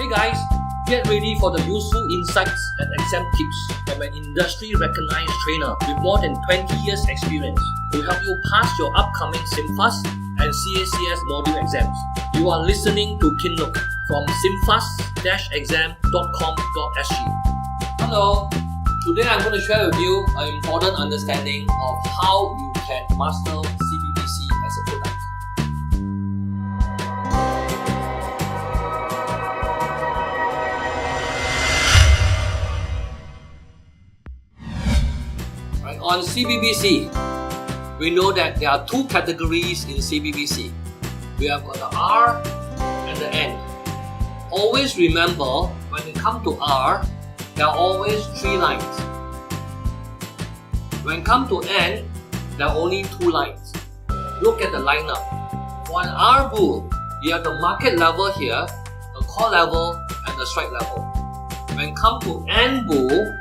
Hey guys, get ready for the useful insights and exam tips from an industry-recognized trainer with more than 20 years experience to help you pass your upcoming SimFast and CACS module exams. You are listening to Kinlook from simfast-exam.com.sg. Hello, today I'm going to share with you an important understanding of how you can master CBBC as a product. On CBBC, we know that there are two categories in CBBC. We have got the R and the N. Always remember, when it comes to R, there are always 3 lines. When it comes to N, there are only 2 lines. Look at the lineup. For an R bull, you have the market level here, the call level, and the strike level. When it comes to N bull,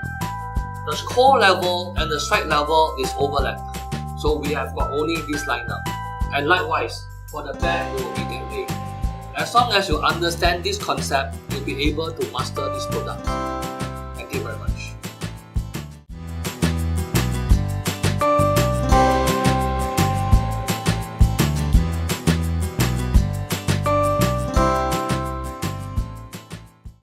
the call level and the strike level is overlapped. So we have got only this lineup. And likewise, for the bear, it will be that way. As long as you understand this concept, you'll be able to master this product. Thank you very much.